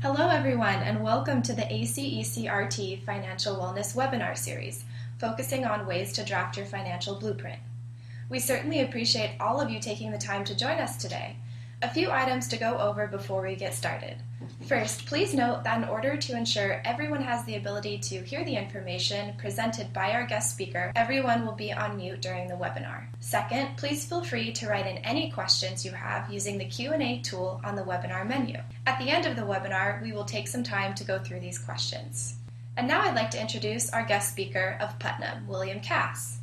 Hello everyone and welcome to the ACECRT Financial Wellness Webinar Series, focusing on ways to draft your financial blueprint. We certainly appreciate all of you taking the time to join us today. A few items to go over before we get started. First, please note that in order to ensure everyone has the ability to hear the information presented by our guest speaker, everyone will be on mute during the webinar. Second, please feel free to write in any questions you have using the Q&A tool on the webinar menu. At the end of the webinar, we will take some time to go through these questions. And now I'd like to introduce our guest speaker of Putnam, William Cass.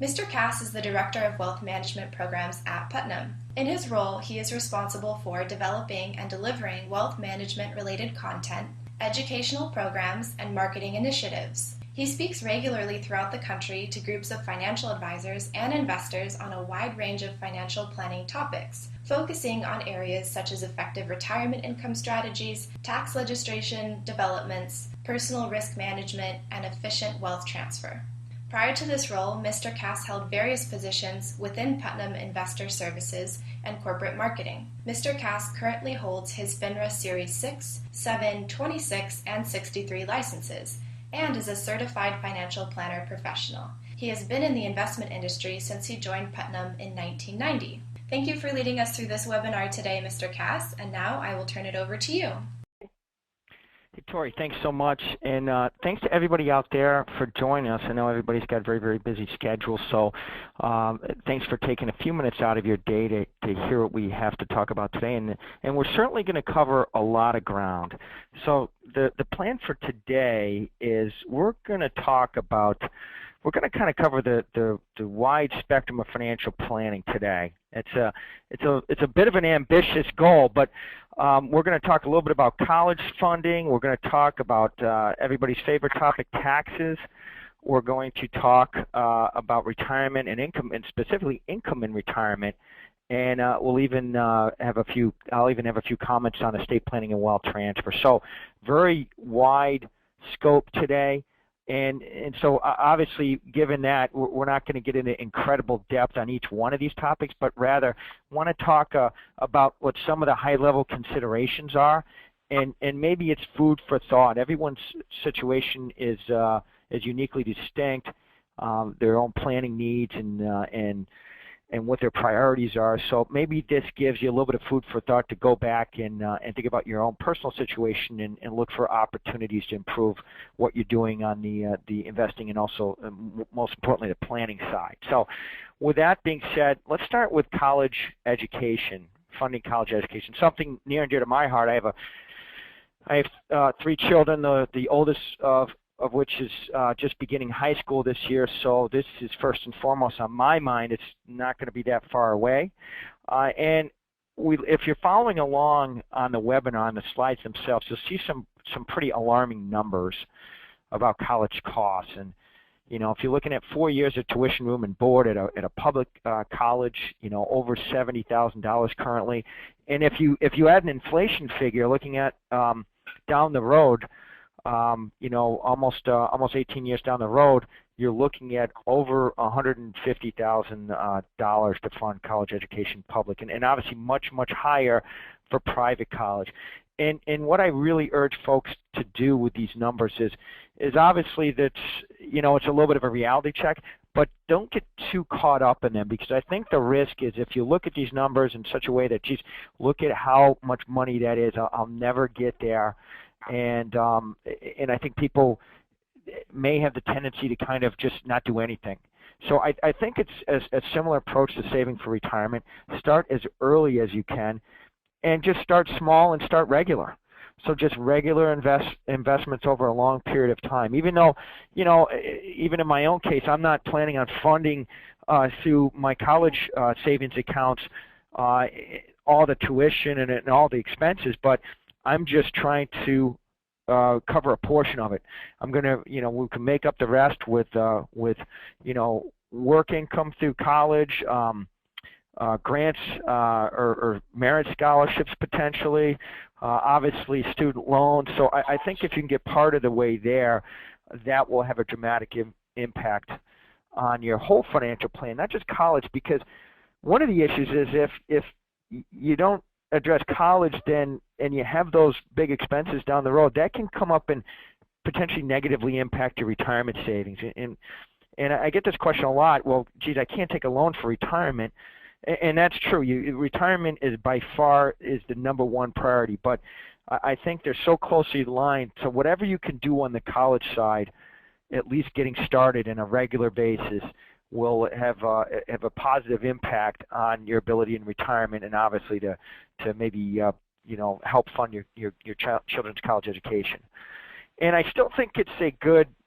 Mr. Cass is the Director of Wealth Management Programs at Putnam. In his role, he is responsible for developing and delivering wealth management-related content, educational programs, and marketing initiatives. He speaks regularly throughout the country to groups of financial advisors and investors on a wide range of financial planning topics, focusing on areas such as effective retirement income strategies, tax legislation developments, personal risk management, and efficient wealth transfer. Prior to this role, Mr. Cass held various positions within Putnam Investor Services and Corporate Marketing. Mr. Cass currently holds his FINRA Series 6, 7, 26, and 63 licenses, and is a certified financial planner professional. He has been in the investment industry since he joined Putnam in 1990. Thank you for leading us through this webinar today, Mr. Cass, and now I will turn it over to you. Hey, Tori, thanks so much, and thanks to everybody out there for joining us. I know everybody's got a very, very busy schedule, so thanks for taking a few minutes out of your day to hear what we have to talk about today, and we're certainly going to cover a lot of ground. So the plan for today is we're going to talk about, we're going to kind of cover the wide spectrum of financial planning today. It's a bit of an ambitious goal, but we're going to talk a little bit about college funding. We're going to talk about everybody's favorite topic, taxes. We're going to talk about retirement and income, and specifically income in retirement. And we'll even have a few. I'll even have a few comments on estate planning and wealth transfer. So very wide scope today. And so obviously, given that, we're not going to get into incredible depth on each one of these topics, but rather want to talk about what some of the high-level considerations are, and maybe it's food for thought. Everyone's situation is uniquely distinct, their own planning needs and what their priorities are. So maybe this gives you a little bit of food for thought to go back and think about your own personal situation and look for opportunities to improve what you're doing on the investing and also, most importantly, the planning side. So with that being said, let's start with college education, funding college education, something near and dear to my heart. I have 3 children, the oldest of which is just beginning high school this year, so this is first and foremost on my mind. It's not going to be that far away. And if you're following along on the webinar, on the slides themselves, you'll see some pretty alarming numbers about college costs. And you know, if you're looking at 4 years of tuition, room, and board at a public college, you know, over $70,000 currently. And if you add an inflation figure, looking at down the road, you know, almost 18 years down the road, you're looking at over $150,000 to fund college education public, and obviously much higher for private college. And what I really urge folks to do with these numbers is obviously that, you know, it's a little bit of a reality check, but don't get too caught up in them, because I think the risk is if you look at these numbers in such a way that, geez, look at how much money that is, I'll never get there. And I think people may have the tendency to kind of just not do anything. So I think it's a similar approach to saving for retirement. Start as early as you can, and just start small and start regular. So just regular investments over a long period of time. Even though, you know, even in my own case, I'm not planning on funding through my college savings accounts all the tuition and all the expenses, but I'm just trying to cover a portion of it. I'm going to, you know, we can make up the rest with you know, work income through college, grants or merit scholarships potentially, obviously student loans. So I think if you can get part of the way there, that will have a dramatic impact on your whole financial plan, not just college, because one of the issues is if you don't address college then, and you have those big expenses down the road, that can come up and potentially negatively impact your retirement savings. And I get this question a lot. Well, geez, I can't take a loan for retirement, and that's true. Retirement is by far is the number one priority, but I think they're so closely aligned. So whatever you can do on the college side, at least getting started on a regular basis, will have a positive impact on your ability in retirement, and obviously to maybe help fund your children's college education. And I still think it's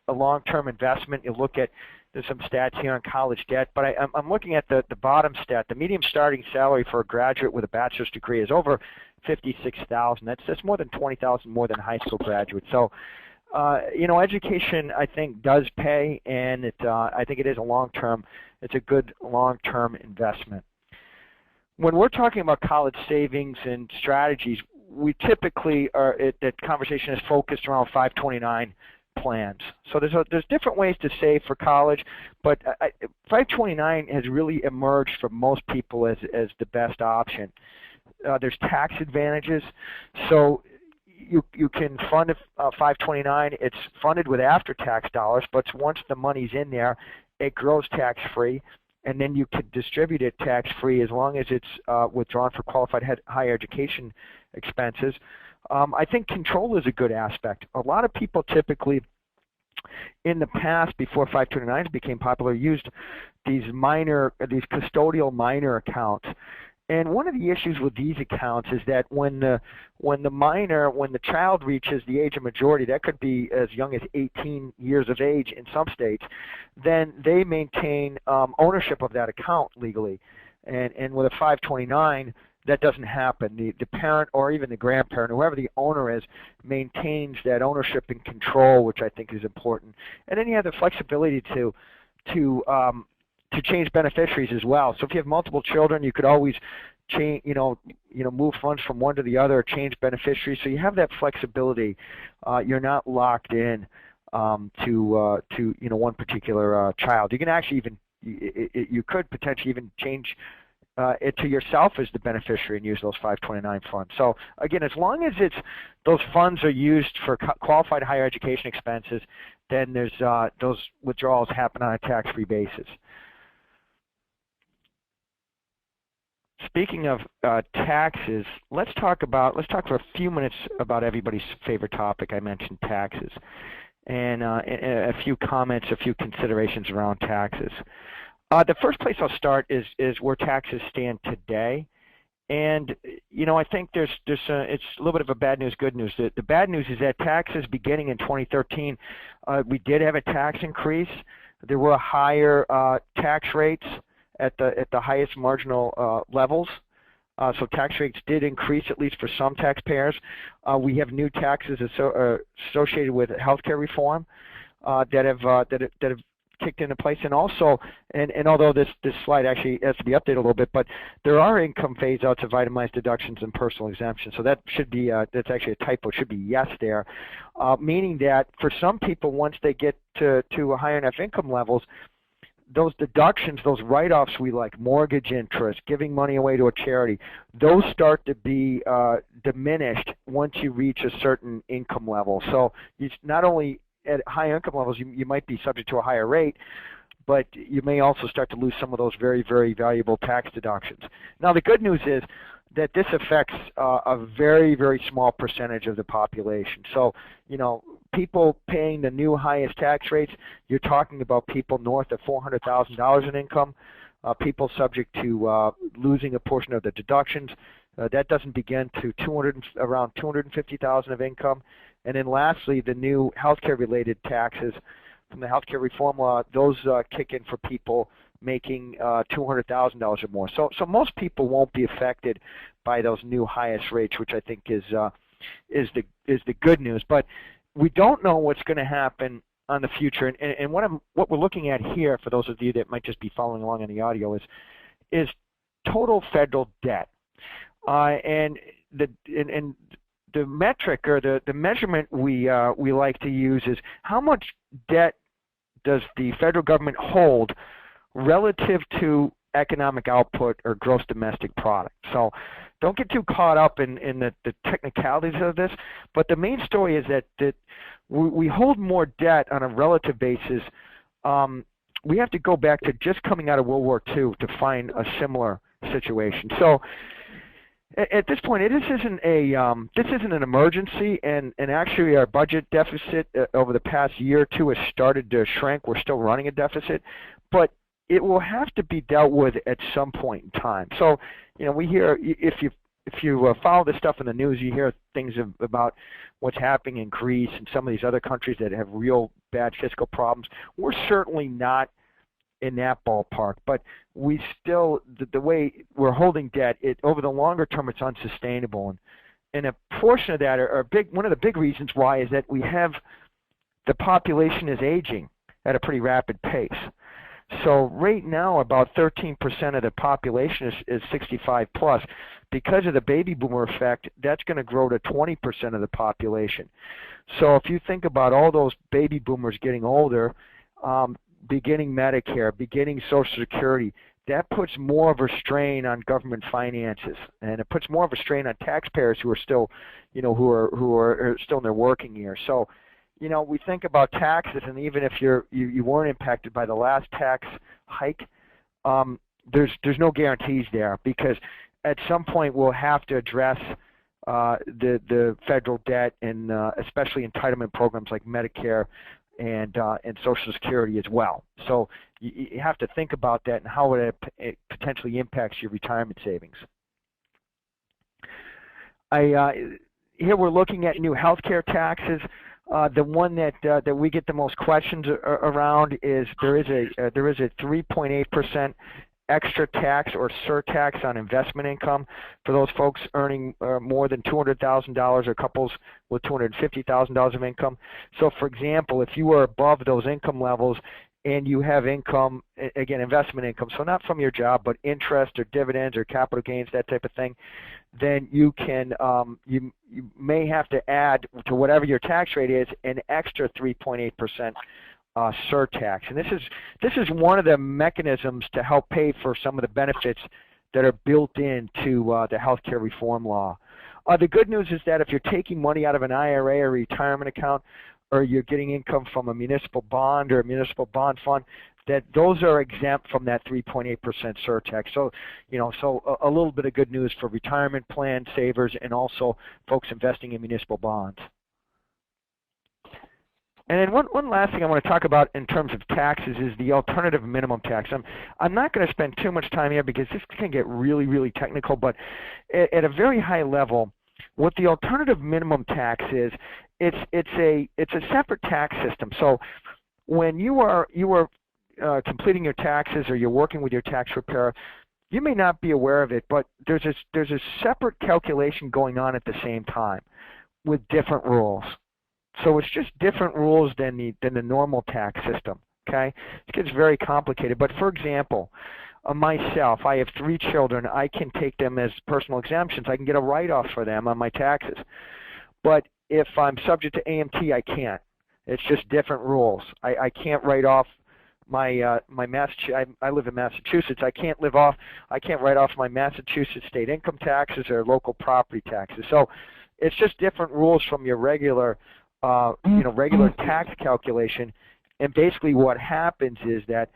a long-term investment. You look at, there's some stats here on college debt, but I'm looking at the bottom stat. The median starting salary for a graduate with a bachelor's degree is over $56,000. That's more than $20,000 more than a high school graduate. So, education I think does pay, and I think it is it's a good long-term investment. When we're talking about college savings and strategies, we typically that conversation is focused around 529 plans. So there's different ways to save for college, but 529 has really emerged for most people as the best option. There's tax advantages, so you can fund a 529. It's funded with after-tax dollars, but once the money's in there, it grows tax-free, and then you can distribute it tax-free as long as it's withdrawn for qualified higher education expenses. I think control is a good aspect. A lot of people typically, in the past, before 529s became popular, used these custodial minor accounts. And one of the issues with these accounts is that when the child reaches the age of majority, that could be as young as 18 years of age in some states, then they maintain ownership of that account legally. And with a 529, that doesn't happen. The parent or even the grandparent, whoever the owner is, maintains that ownership and control, which I think is important. And then you have the flexibility to change beneficiaries as well. So if you have multiple children, you could always change, move funds from one to the other, change beneficiaries. So you have that flexibility. You're not locked in to one particular child. You can actually you could potentially even change it to yourself as the beneficiary and use those 529 funds. So again, as long as those funds are used for qualified higher education expenses, then there's those withdrawals happen on a tax-free basis. Speaking of taxes, let's talk for a few minutes about everybody's favorite topic. I mentioned taxes, and a few comments, a few considerations around taxes. The first place I'll start is where taxes stand today, and I think it's a little bit of a bad news, good news. The bad news is that taxes beginning in 2013, we did have a tax increase. There were higher tax rates at the highest marginal levels. So tax rates did increase, at least for some taxpayers. We have new taxes associated with healthcare reform that have kicked into place, and also, and although this slide actually has to be updated a little bit, but there are income phase-outs of itemized deductions and personal exemptions. So that should be that's actually a typo. It should be yes there, meaning that for some people, once they get to higher enough income levels, those deductions, those write-offs we like, mortgage interest, giving money away to a charity, those start to be diminished once you reach a certain income level. So you not only at high income levels, you might be subject to a higher rate, but you may also start to lose some of those very, very valuable tax deductions. Now, the good news is that this affects a very, very small percentage of the population. So, people paying the new highest tax rates, you're talking about people north of $400,000 in income, people subject to losing a portion of the deductions. That doesn't begin to around $250,000 of income. And then lastly, the new healthcare-related taxes from the healthcare reform law, those kick in for people making $200,000 or more. So most people won't be affected by those new highest rates, which I think is the good news. But we don't know what's going to happen on the future. And what we're looking at here, for those of you that might just be following along in the audio, is total federal debt. And the metric or the measurement we like to use is how much debt does the federal government hold relative to economic output or gross domestic product. So don't get too caught up in the technicalities of this, but the main story is that we hold more debt on a relative basis. We have to go back to just coming out of World War II to find a similar situation. So at this point, this isn't an emergency, and actually our budget deficit over the past year or two has started to shrink. We're still running a deficit, but it will have to be dealt with at some point in time. So, we hear, if you follow this stuff in the news, you hear things about what's happening in Greece and some of these other countries that have real bad fiscal problems. We're certainly not in that ballpark, but we still, the way we're holding debt, over the longer term, it's unsustainable. And a portion of that, one of the big reasons why, is that the population is aging at a pretty rapid pace. So right now, about 13% of the population is 65 plus. Because of the baby boomer effect, that's going to grow to 20% of the population. So if you think about all those baby boomers getting older, beginning Medicare, beginning Social Security, that puts more of a strain on government finances, and it puts more of a strain on taxpayers who are still, who are still in their working years. So, we think about taxes, and even if you weren't impacted by the last tax hike, there's no guarantees there, because at some point we'll have to address the federal debt, and especially entitlement programs like Medicare and Social Security as well. So you have to think about that and how it potentially impacts your retirement savings. Here we're looking at new healthcare taxes. The one that we get the most questions around is there is a 3.8% extra tax or surtax on investment income for those folks earning more than $200,000 or couples with $250,000 of income. So, for example, if you are above those income levels and you have income, again, investment income, so not from your job, but interest or dividends or capital gains, that type of thing, then you can you may have to add to whatever your tax rate is an extra 3.8% surtax. And this is one of the mechanisms to help pay for some of the benefits that are built into the healthcare reform law. The good news is that if you're taking money out of an IRA or retirement account, or you're getting income from a municipal bond or a municipal bond fund, that those are exempt from that 3.8% surtax. So, so a little bit of good news for retirement plan savers and also folks investing in municipal bonds. And then one last thing I want to talk about in terms of taxes is the alternative minimum tax. I'm not going to spend too much time here because this can get really, really technical, but at a very high level, what the alternative minimum tax is, it's a separate tax system. So when you are completing your taxes or you're working with your tax preparer, you may not be aware of it, but there's a separate calculation going on at the same time with different rules. So it's just different rules than the normal tax system. Okay, it gets very complicated. But for example, myself, I have 3 children. I can take them as personal exemptions. I can get a write-off for them on my taxes. But if I'm subject to AMT, I can't. It's just different rules. I can't write off my I live in Massachusetts. I can't write off my Massachusetts state income taxes or local property taxes. So it's just different rules from your regular regular tax calculation. And basically what happens is that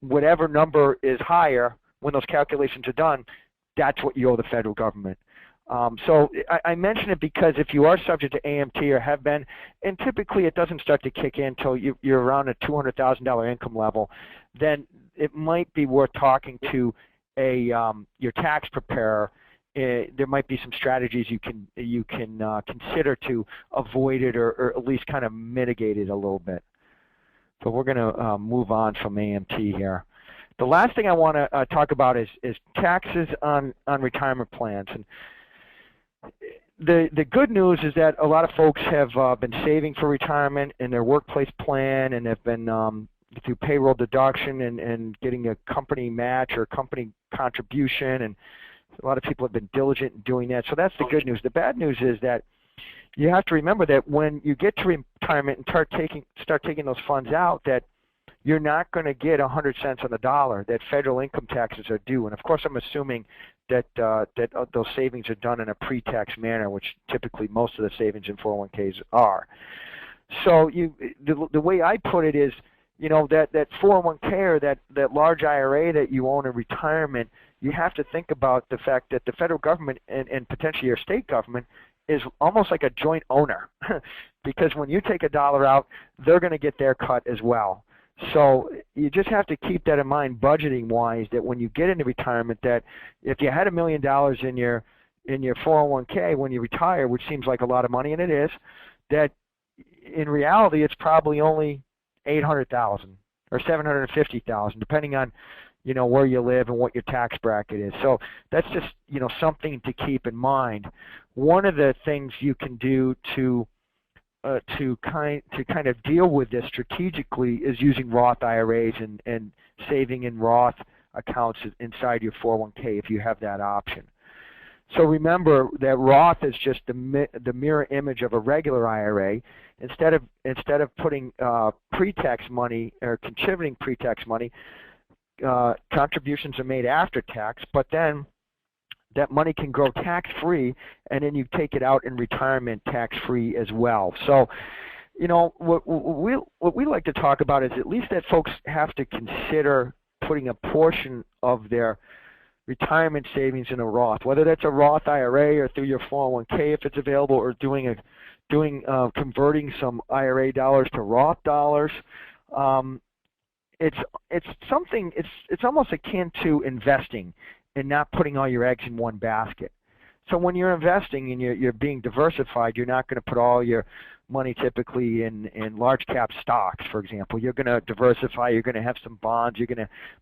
whatever number is higher when those calculations are done, that's what you owe the federal government. So I mention it because if you are subject to AMT or have been, and typically it doesn't start to kick in until you're around a $200,000 income level, then it might be worth talking to your tax preparer. There might be some strategies you can consider to avoid it or at least kind of mitigate it a little bit. So we're going to move on from AMT here. The last thing I want to talk about is taxes on retirement plans. And the good news is that a lot of folks have been saving for retirement in their workplace plan and have been through payroll deduction and getting a company match or company contribution, and a lot of people have been diligent in doing that. So that's the good news. The bad news is that you have to remember that when you get to retirement and start taking those funds out, that you're not going to get 100 cents on the dollar that federal income taxes are due. And of course, I'm assuming that those savings are done in a pre-tax manner, which typically most of the savings in 401ks are. So the way I put it is, that 401k or that large IRA that you own in retirement, you have to think about the fact that the federal government and potentially your state government is almost like a joint owner because when you take a dollar out, they're going to get their cut as well. So you just have to keep that in mind budgeting wise, that when you get into retirement, that if you had $1 million in your 401k when you retire, which seems like a lot of money, and it is, that in reality it's probably only $800,000 or $750,000, depending on where you live and what your tax bracket is. So that's just something to keep in mind. One of the things you can do to kind of deal with this strategically is using Roth IRAs and saving in Roth accounts inside your 401k if you have that option. So remember that Roth is just the mirror image of a regular IRA. Instead of putting pre-tax money or contributing pre-tax money, contributions are made after tax, but then that money can grow tax-free, and then you take it out in retirement tax-free as well. So, what we like to talk about is at least that folks have to consider putting a portion of their retirement savings in a Roth, whether that's a Roth IRA or through your 401k if it's available, or converting some IRA dollars to Roth dollars. It's almost akin to investing and not putting all your eggs in one basket. So when you're investing and you're being diversified, you're not going to put all your money typically in large cap stocks, for example. You're going to diversify. You're going to have some bonds.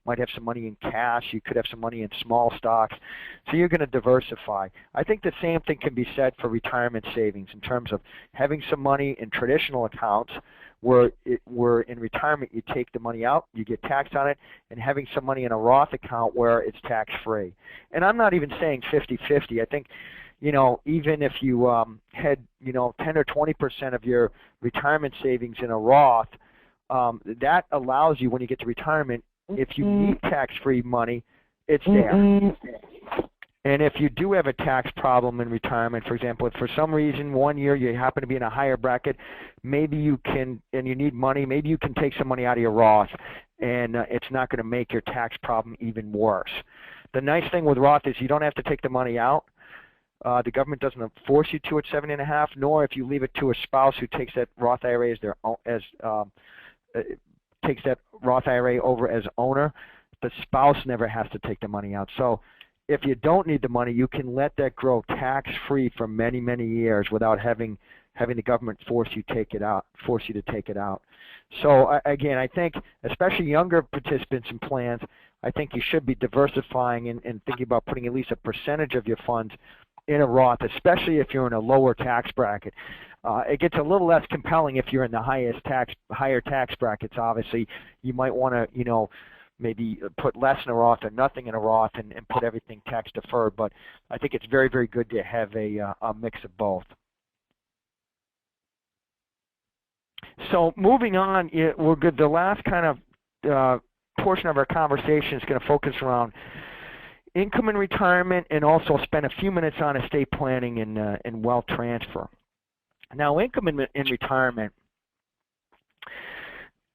Might have some money in cash. You could have some money in small stocks. So you're going to diversify. I think the same thing can be said for retirement savings in terms of having some money in traditional accounts where in retirement you take the money out, you get taxed on it, and having some money in a Roth account where it's tax-free. And I'm not even saying 50-50. I think, even if you had, 10 or 20% of your retirement savings in a Roth, that allows you, when you get to retirement, if you need tax-free money, it's there. And if you do have a tax problem in retirement, for example, if for some reason one year you happen to be in a higher bracket, maybe you can, and you need money, maybe you can take some money out of your Roth, and it's not going to make your tax problem even worse. The nice thing with Roth is you don't have to take the money out. The government doesn't force you to at 7.5, nor if you leave it to a spouse who takes that Roth IRA takes that Roth IRA over as owner, the spouse never has to take the money out. So if you don't need the money, you can let that grow tax-free for many, many years without having the government force you to take it out. So again, I think especially younger participants in plans, I think you should be diversifying and thinking about putting at least a percentage of your funds in a Roth, especially if you're in a lower tax bracket. It gets a little less compelling if you're in the higher tax brackets. Obviously, you might want to, maybe put less in a Roth or nothing in a Roth and put everything tax deferred. But I think it's very, very good to have a mix of both. So moving on, we're good. The last kind of portion of our conversation is going to focus around income in retirement, and also spend a few minutes on estate planning and wealth transfer. Now, income in retirement,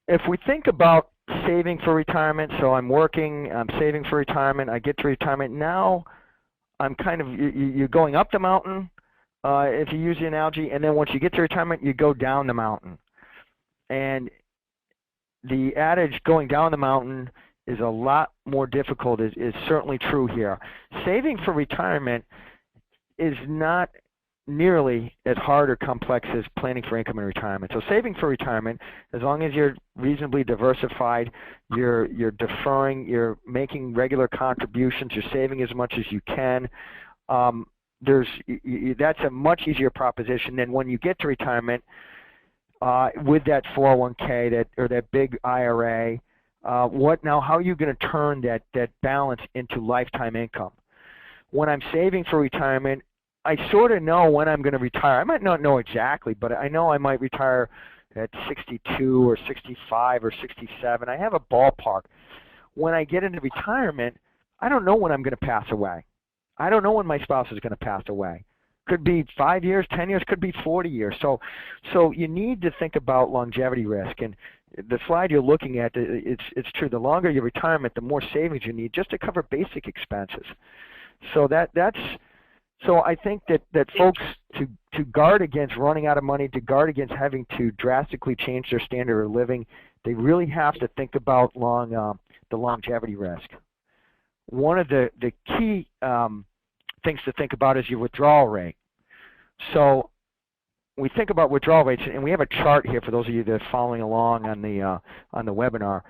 if we think about saving for retirement, so I'm working, I'm saving for retirement, I get to retirement, now I'm you're going up the mountain, if you use the analogy, and then once you get to retirement, you go down the mountain. And the adage going down the mountain is a lot more difficult is certainly true here. Saving for retirement is not nearly as hard or complex as planning for income in retirement. So saving for retirement, as long as you're reasonably diversified, you're deferring, you're making regular contributions, you're saving as much as you can, that's a much easier proposition than when you get to retirement with that 401k or that big IRA. How are you going to turn that balance into lifetime income? When I'm saving for retirement, I sort of know when I'm going to retire. I might not know exactly, but I know I might retire at 62 or 65 or 67. I have a ballpark. When I get into retirement, I don't know when I'm going to pass away. I don't know when my spouse is going to pass away. Could be 5 years, 10 years, could be 40 years. So you need to think about longevity risk. And the slide you're looking at, it's true. The longer your retirement, the more savings you need just to cover basic expenses. So so I think that folks, to guard against running out of money, to guard against having to drastically change their standard of living, they really have to think about the longevity risk. One of the key things to think about is your withdrawal rate. So we think about withdrawal rates, and we have a chart here for those of you that are following along on the webinar.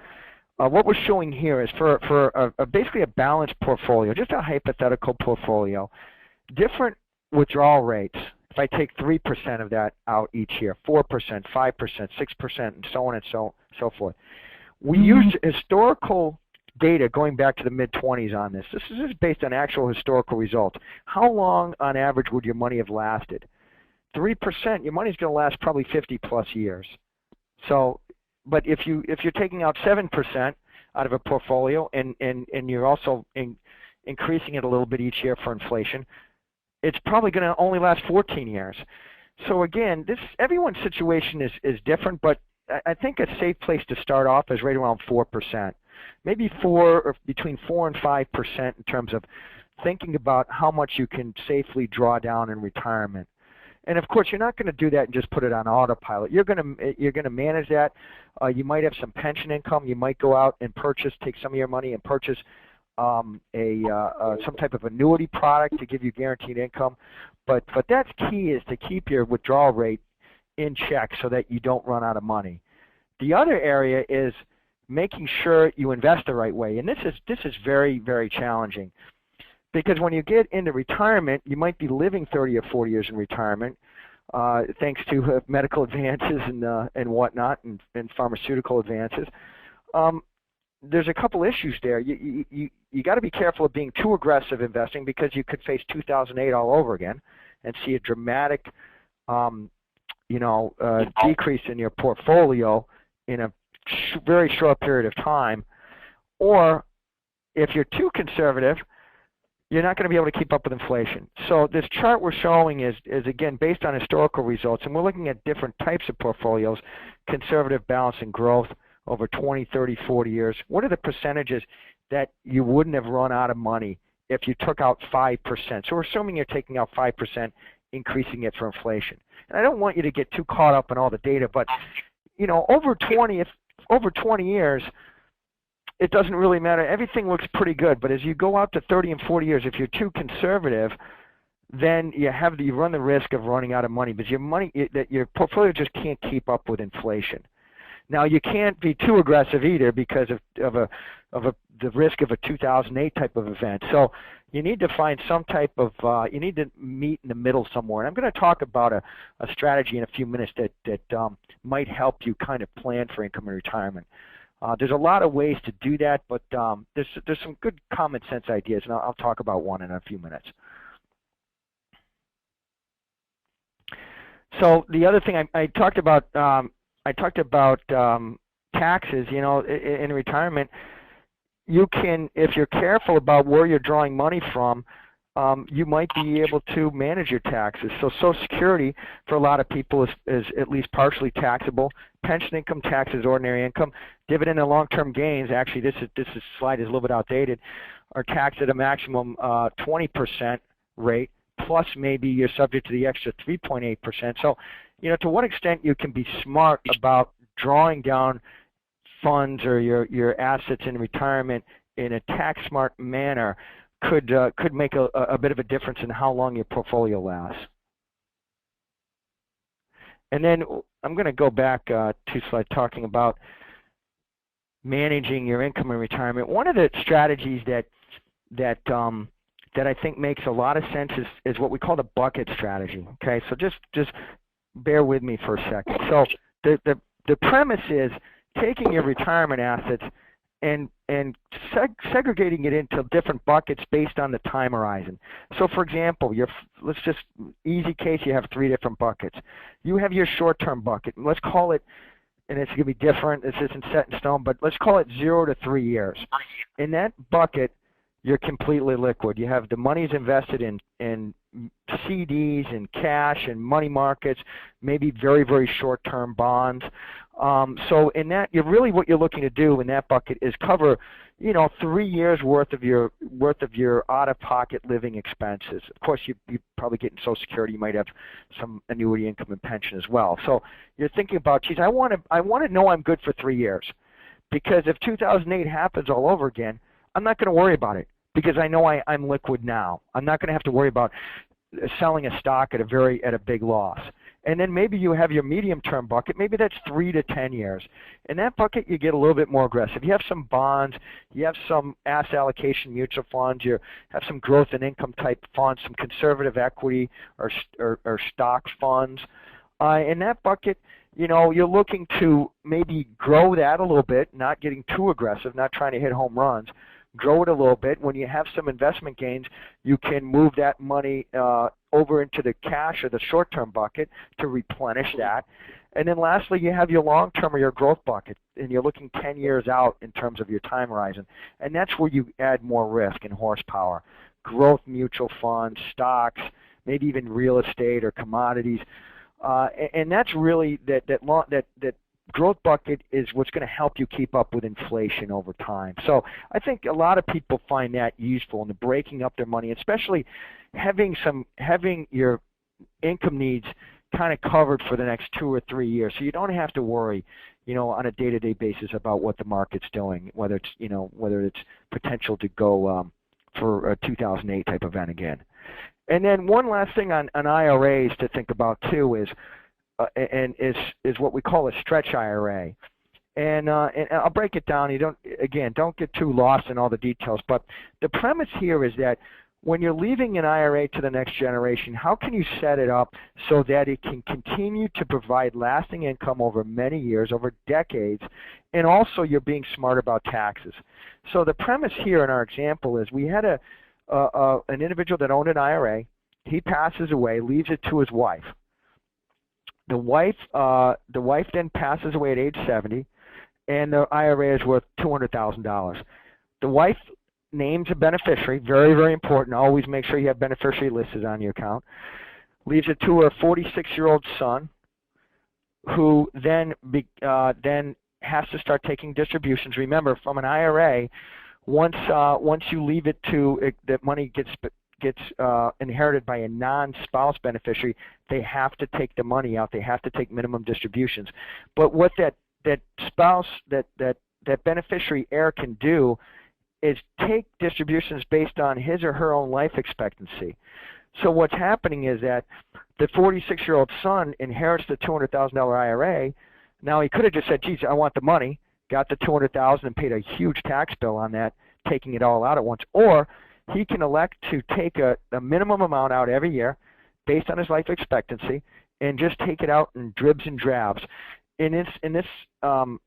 What we're showing here is for basically a balanced portfolio, just a hypothetical portfolio, different withdrawal rates. If I take 3% of that out each year, 4%, 5%, 6%, and so on and so forth. We used historical data going back to the mid-20s on this. This is based on actual historical results. How long, on average, would your money have lasted? 3%, your money's going to last probably 50-plus years. So, but if you're taking out 7% out of a portfolio and you're also increasing it a little bit each year for inflation, it's probably going to only last 14 years. So again, everyone's situation is different, but I think a safe place to start off is right around 4%. Maybe between 4 and 5% in terms of thinking about how much you can safely draw down in retirement. And of course, you're not going to do that and just put it on autopilot. You're going to manage that. You might have some pension income. You might go out and take some of your money and purchase some type of annuity product to give you guaranteed income. But that's key, is to keep your withdrawal rate in check so that you don't run out of money. The other area is making sure you invest the right way, and this is very, very challenging, because when you get into retirement, you might be living 30 or 40 years in retirement, thanks to medical advances and whatnot, and pharmaceutical advances. There's a couple issues there. You got to be careful of being too aggressive investing, because you could face 2008 all over again and see a dramatic, decrease in your portfolio in a very short period of time. Or if you're too conservative, you're not going to be able to keep up with inflation. So this chart we're showing is again based on historical results, and we're looking at different types of portfolios: conservative, balance, and growth over 20, 30, 40 years. What are the percentages that you wouldn't have run out of money if you took out 5%? So we're assuming you're taking out 5%, increasing it for inflation. And I don't want you to get too caught up in all the data, but over 20 years, it doesn't really matter. Everything looks pretty good, but as you go out to 30 and 40 years, if you're too conservative, then you run the risk of running out of money, because your portfolio just can't keep up with inflation. Now, you can't be too aggressive either, because of the risk of a 2008 type of event. So you need to find some type of you need to meet in the middle somewhere. And I'm going to talk about a strategy in a few minutes that might help you kind of plan for income and retirement. There's a lot of ways to do that, but there's some good common sense ideas, and I'll talk about one in a few minutes. So the other thing I talked about taxes. In retirement, you can, if you're careful about where you're drawing money from, you might be able to manage your taxes. So Social Security for a lot of people is at least partially taxable. Pension income tax is ordinary income. Dividend and long-term gains, actually this slide is a little bit outdated, are taxed at a maximum 20% rate, plus maybe you're subject to the extra 3.8%. So, to what extent you can be smart about drawing down funds or your assets in retirement in a tax-smart manner could make a bit of a difference in how long your portfolio lasts. And then I'm going to go back 2 slides talking about managing your income in retirement. One of the strategies that I think makes a lot of sense is what we call the bucket strategy. Okay, so just bear with me for a second. So the premise is taking your retirement assets segregating it into different buckets based on the time horizon. So, for example, let's just easy case. You have 3 different buckets. You have your short-term bucket, and let's call it, and it's going to be different. This isn't set in stone, but let's call it 0 to 3 years. In that bucket, you're completely liquid. You have the money's invested in CDs and cash and money markets, maybe very, very short-term bonds. So in that, what you're looking to do in that bucket is cover, 3 years worth of your out-of-pocket living expenses. Of course, you probably get in Social Security. You might have some annuity income and pension as well. So you're thinking about, geez, I want to know I'm good for 3 years, because if 2008 happens all over again, I'm not going to worry about it, because I know I'm liquid now. I'm not going to have to worry about selling a stock at a big loss. And then maybe you have your medium-term bucket. Maybe that's 3 to 10 years. In that bucket, you get a little bit more aggressive. You have some bonds. You have some asset allocation mutual funds. You have some growth and income type funds, some conservative equity or stocks funds. In that bucket, you're looking to maybe grow that a little bit, not getting too aggressive, not trying to hit home runs. Grow it a little bit. When you have some investment gains, you can move that money over into the cash or the short-term bucket to replenish that. And then lastly, you have your long-term or your growth bucket, and you're looking 10 years out in terms of your time horizon. And that's where you add more risk and horsepower. Growth mutual funds, stocks, maybe even real estate or commodities. And that's really that growth bucket is what's going to help you keep up with inflation over time. So I think a lot of people find that useful in the breaking up their money, especially having your income needs kind of covered for the next 2 or 3 years, so you don't have to worry, on a day-to-day basis about what the market's doing, whether it's potential to go for a 2008 type event again. And then one last thing on IRAs to think about too is what we call a stretch IRA. And I'll break it down. Don't get too lost in all the details. But the premise here is that when you're leaving an IRA to the next generation, how can you set it up so that it can continue to provide lasting income over many years, over decades, and also you're being smart about taxes. So the premise here in our example is we had an individual that owned an IRA. He passes away, leaves it to his wife. The wife then passes away at age 70, and the IRA is worth $200,000. The wife names a beneficiary, very, very important. Always make sure you have beneficiary listed on your account. Leaves it to her 46-year-old son, who then has to start taking distributions. Remember, from an IRA, once you leave it to that money gets inherited by a non-spouse beneficiary, they have to take the money out. They have to take minimum distributions. But what that spouse, that beneficiary heir can do is take distributions based on his or her own life expectancy. So what's happening is that the 46-year-old son inherits the $200,000 IRA. Now he could have just said, geez, I want the money, got the $200,000 and paid a huge tax bill on that, taking it all out at once. Or he can elect to take a minimum amount out every year based on his life expectancy and just take it out in dribs and drabs. In this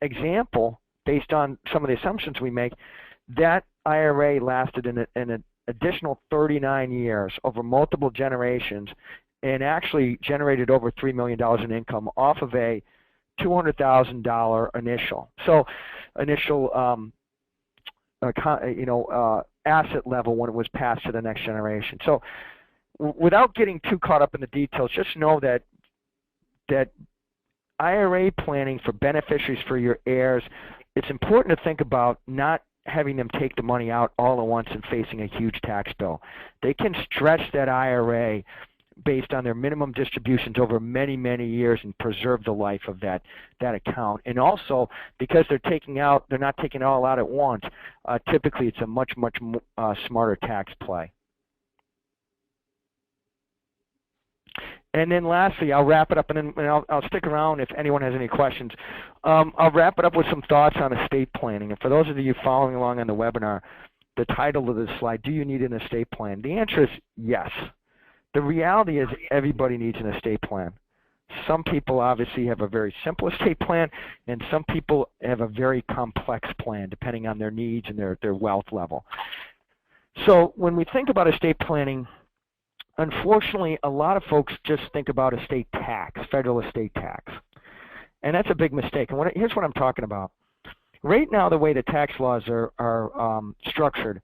example, based on some of the assumptions we make, that IRA lasted an additional 39 years over multiple generations and actually generated over $3 million in income off of a $200,000 initial. So initial asset level when it was passed to the next generation. So without getting too caught up in the details, just know that IRA planning for beneficiaries for your heirs, it's important to think about not having them take the money out all at once and facing a huge tax bill. They can stretch that IRA based on their minimum distributions over many, many years and preserve the life of that account. And also, because they're not taking it all out at once, typically it's a much smarter tax play. And then lastly, I'll wrap it up, and then I'll stick around if anyone has any questions. I'll wrap it up with some thoughts on estate planning. And for those of you following along on the webinar, the title of this slide, do you need an estate plan? The answer is yes. The reality is everybody needs an estate plan. Some people obviously have a very simple estate plan, and some people have a very complex plan depending on their needs and their wealth level. So when we think about estate planning, unfortunately, a lot of folks just think about estate tax, federal estate tax. And that's a big mistake. And here's what I'm talking about. Right now, the way the tax laws are structured,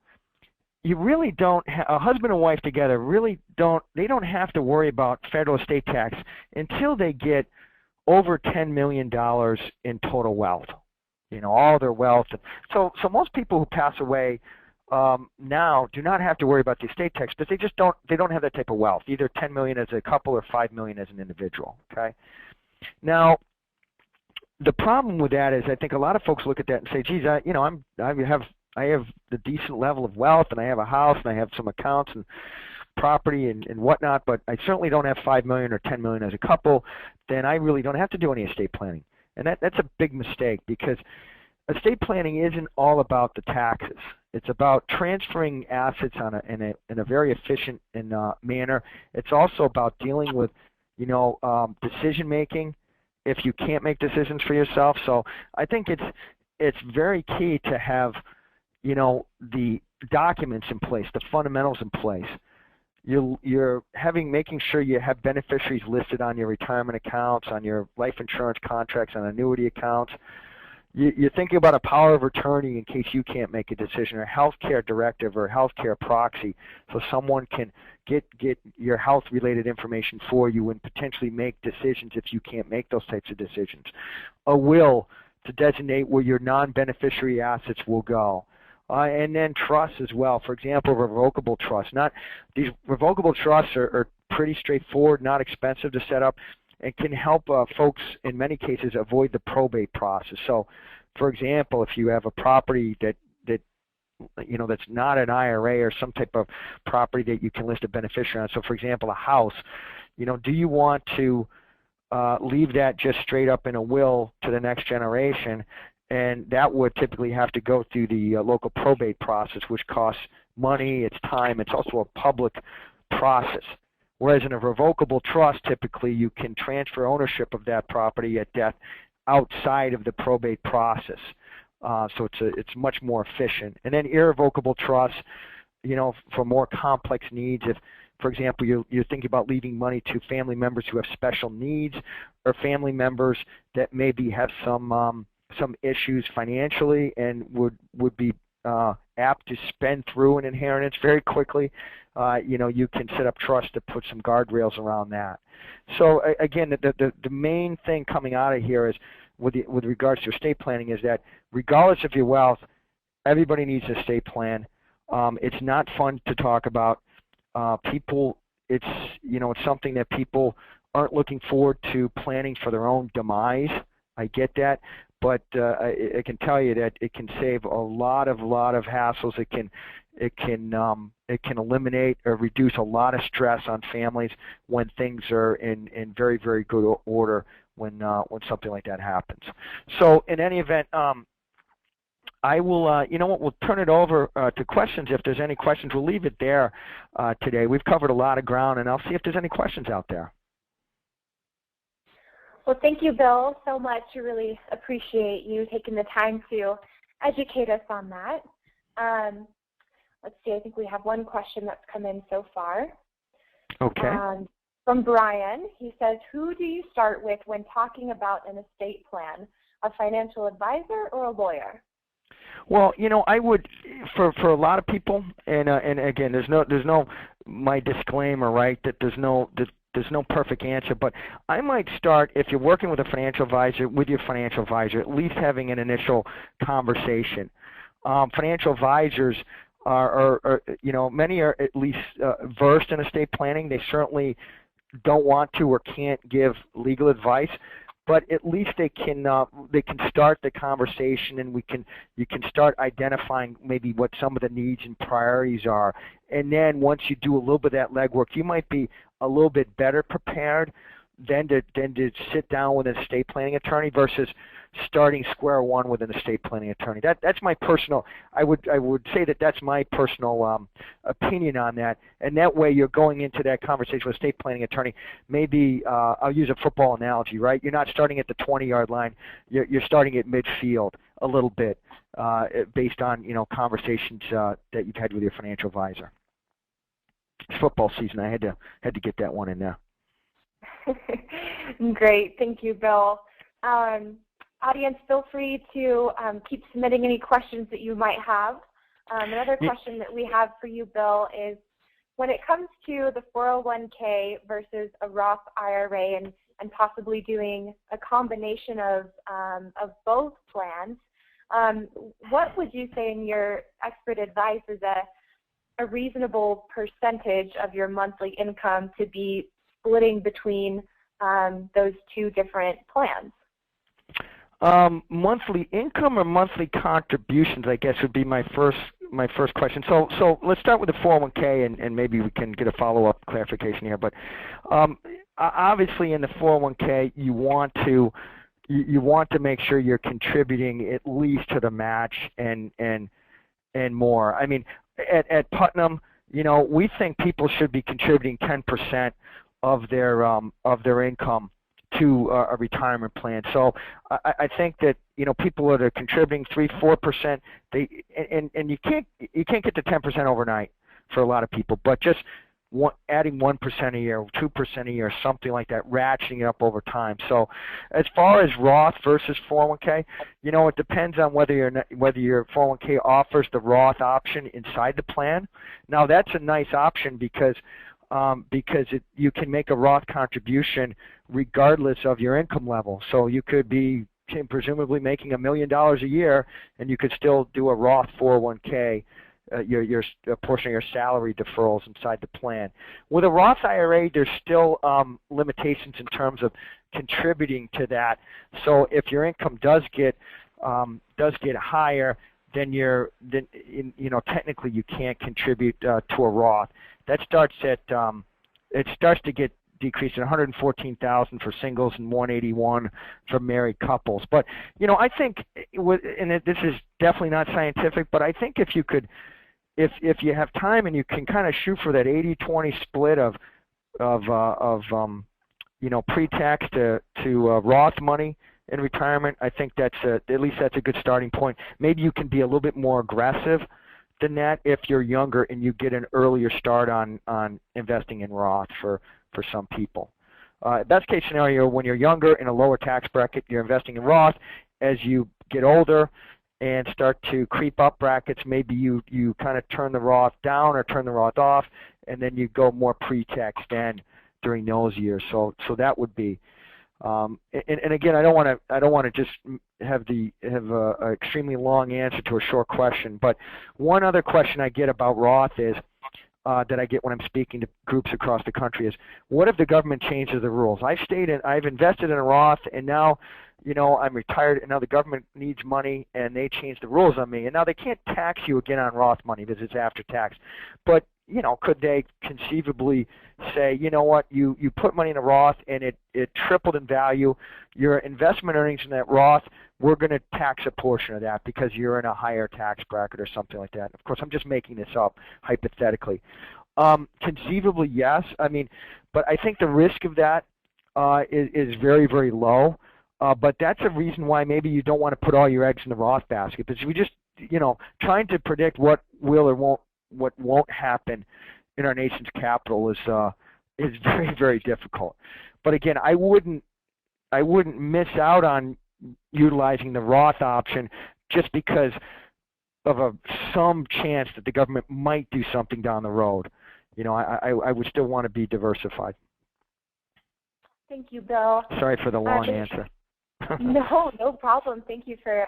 you really don't, a husband and wife together really don't have to worry about federal estate tax until they get over $10 million in total wealth, all their wealth. So most people who pass away now do not have to worry about the estate tax, but they don't have that type of wealth, either 10 million as a couple or 5 million as an individual. Okay. Now, the problem with that is I think a lot of folks look at that and say, geez, I have the decent level of wealth, and I have a house, and I have some accounts and property and whatnot, but I certainly don't have 5 million or 10 million as a couple. Then I really don't have to do any estate planning. And that's a big mistake, because estate planning isn't all about the taxes. It's about transferring assets in a very efficient manner. It's also about dealing with, decision making if you can't make decisions for yourself. So I think it's very key to have, the documents in place, the fundamentals in place. You're making sure you have beneficiaries listed on your retirement accounts, on your life insurance contracts, on annuity accounts. You're thinking about a power of attorney in case you can't make a decision, or a healthcare directive or a healthcare proxy, so someone can get your health-related information for you and potentially make decisions if you can't make those types of decisions. A will to designate where your non-beneficiary assets will go. And then trusts as well. For example, revocable trusts. These revocable trusts are pretty straightforward, not expensive to set up, and can help folks in many cases avoid the probate process. So, for example, if you have a property that's not an IRA or some type of property that you can list a beneficiary on. So, for example, a house. Do you want to leave that just straight up in a will to the next generation? And that would typically have to go through the local probate process, which costs money, it's time, it's also a public process. Whereas in a revocable trust, typically you can transfer ownership of that property at death outside of the probate process. So it's much more efficient. And then irrevocable trusts, for more complex needs. If, for example, you're thinking about leaving money to family members who have special needs, or family members that maybe have some issues financially and would be apt to spend through an inheritance very quickly, you can set up trust to put some guardrails around that. So again, the main thing coming out of here is with regards to estate planning is that regardless of your wealth, everybody needs an estate plan. It's not fun to talk about. It's something that people aren't looking forward to planning for their own demise. I get that. But I can tell you that it can save a lot of hassles. It can eliminate or reduce a lot of stress on families when things are in very, very good order when something like that happens. So in any event, I will, we'll turn it over to questions. If there's any questions, we'll leave it there today. We've covered a lot of ground, and I'll see if there's any questions out there. Well, thank you, Bill, so much. I really appreciate you taking the time to educate us on that. Let's see, I think we have one question that's come in so far. Okay. From Brian, he says, who do you start with when talking about an estate plan, a financial advisor or a lawyer? Well, I would, for a lot of people, and again, there's no my disclaimer, right, that there's no perfect answer, but I might start, if you're working with a financial advisor, with your financial advisor, at least having an initial conversation. Financial advisors are many are at least versed in estate planning. They certainly don't want to or can't give legal advice, but at least they can start the conversation, and you can start identifying maybe what some of the needs and priorities are. And then once you do a little bit of that legwork, you might be a little bit better prepared than to sit down with an estate planning attorney versus starting square one with an estate planning attorney. That's my personal. I would say that's my personal opinion on that. And that way, you're going into that conversation with estate planning attorney. Maybe I'll use a football analogy, right? You're not starting at the 20-yard line. You're starting at midfield a little bit, based on conversations that you've had with your financial advisor. It's football season. I had to get that one in there. Great, thank you, Bill. Audience, feel free to keep submitting any questions that you might have. Another question that we have for you, Bill, is when it comes to the 401k versus a Roth IRA and possibly doing a combination of both plans, what would you say in your expert advice is a reasonable percentage of your monthly income to be splitting between those two different plans? Monthly income or monthly contributions, I guess, would be my first question. So let's start with the 401k, and maybe we can get a follow-up clarification here. But obviously, in the 401k, you want to make sure you're contributing at least to the match and more. I mean, at Putnam, we think people should be contributing 10% of their income to a retirement plan. So I think that people that are contributing 3-4%, and you can't get to 10% overnight for a lot of people, but just adding 1% a year, 2% a year, something like that, ratcheting it up over time. So as far as Roth versus 401k, it depends on whether your 401k offers the Roth option inside the plan. Now that's a nice option because you can make a Roth contribution regardless of your income level. So you could be presumably making $1 million a year, and you could still do a Roth 401k, your portion of your salary deferrals inside the plan. With a Roth IRA, there's still limitations in terms of contributing to that. So if your income does get higher, then technically you can't contribute to a Roth. That starts to get decreased at $114,000 for singles and $181 for married couples. But I think, this is definitely not scientific, but I think if you have time and you can kind of shoot for that 80-20 split of pre-tax to Roth money in retirement, I think at least that's a good starting point. Maybe you can be a little bit more aggressive than that if you're younger and you get an earlier start on investing in Roth for some people. Best case scenario, when you're younger in a lower tax bracket, you're investing in Roth. As you get older and start to creep up brackets, maybe you kind of turn the Roth down or turn the Roth off, and then you go more pre-tax then during those years. So that would be. And again, I don't want to just have a extremely long answer to a short question. But one other question I get about Roth is that I get when I'm speaking to groups across the country is, what if the government changes the rules? I've invested in a Roth, and now I'm retired, and now the government needs money, and they change the rules on me, and now they can't tax you again on Roth money because it's after tax. But could they conceivably say, what, you put money in a Roth and it tripled in value, your investment earnings in that Roth, we're going to tax a portion of that because you're in a higher tax bracket or something like that. Of course, I'm just making this up hypothetically. Conceivably, yes. But I think the risk of that is very, very low. But that's a reason why maybe you don't want to put all your eggs in the Roth basket, because we just, trying to predict what will or won't happen in our nation's capital is very, very difficult. But again, I wouldn't miss out on utilizing the Roth option just because of some chance that the government might do something down the road. I would still want to be diversified. Thank you, Bill. Sorry for the long answer. No problem. Thank you for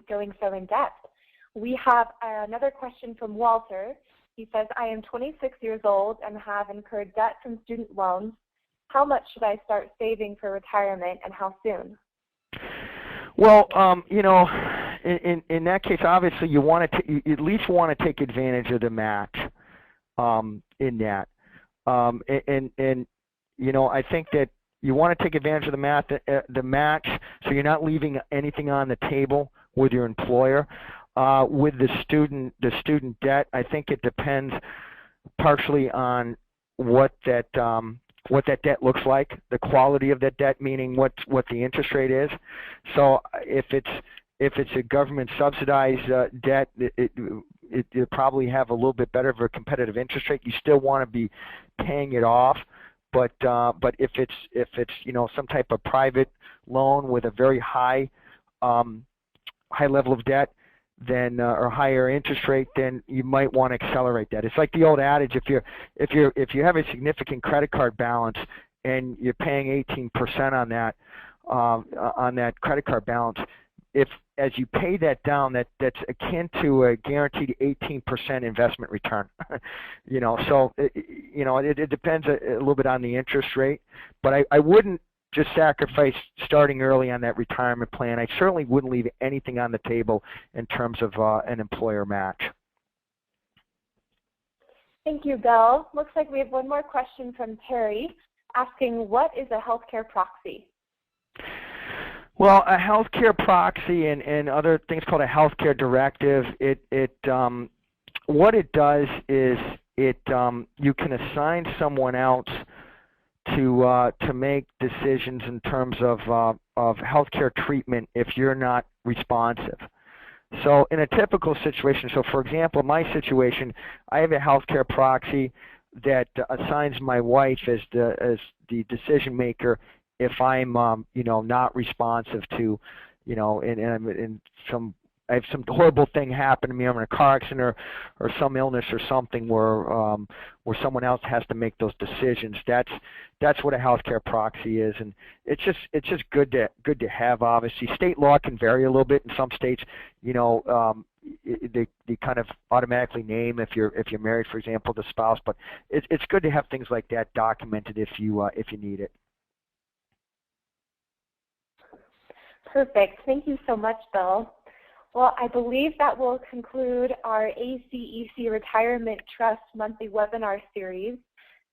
going so in depth. We have another question from Walter. He says, I am 26 years old and have incurred debt from student loans. How much should I start saving for retirement, and how soon? Well, in that case, obviously you at least want to take advantage of the match in that. I think that you want to take advantage of the match, so you're not leaving anything on the table with your employer. With the student debt, I think it depends partially on what that debt looks like, the quality of that debt, meaning what the interest rate is. So if it's a government subsidized debt, it'll probably have a little bit better of a competitive interest rate. You still want to be paying it off, but if it's some type of private loan with a very high level of debt, then or higher interest rate, then you might want to accelerate that. It's like the old adage: if you have a significant credit card balance and you're paying 18% on that credit card balance, if as you pay that down, that's akin to a guaranteed 18% investment return. So it depends a little bit on the interest rate, but I wouldn't just sacrifice starting early on that retirement plan. I certainly wouldn't leave anything on the table in terms of an employer match. Thank you, Bill. Looks like we have one more question from Terry asking, what is a healthcare proxy? Well, a healthcare proxy and other things called a healthcare directive, what it does is you can assign someone else to make decisions in terms of healthcare treatment if you're not responsive. So in a typical situation, so for example, my situation, I have a healthcare proxy that assigns my wife as the decision maker if I'm not responsive to, and I have some horrible thing happen to me, I'm in a car accident or some illness or something where someone else has to make those decisions. That's what a healthcare proxy is, and it's just good to have. Obviously, state law can vary a little bit. In some states, they kind of automatically name if you're married, for example, the spouse. But it's good to have things like that documented if you need it. Perfect. Thank you so much, Bill. Well, I believe that will conclude our ACEC Retirement Trust monthly webinar series.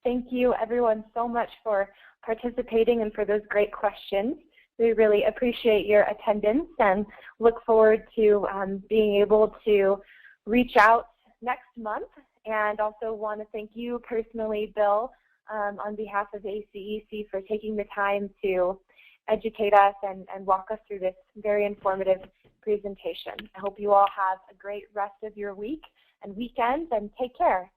Thank you, everyone, so much for participating and for those great questions. We really appreciate your attendance and look forward to being able to reach out next month. And also want to thank you personally, Bill, on behalf of ACEC for taking the time to educate us and walk us through this very informative presentation. I hope you all have a great rest of your week and weekend, and take care.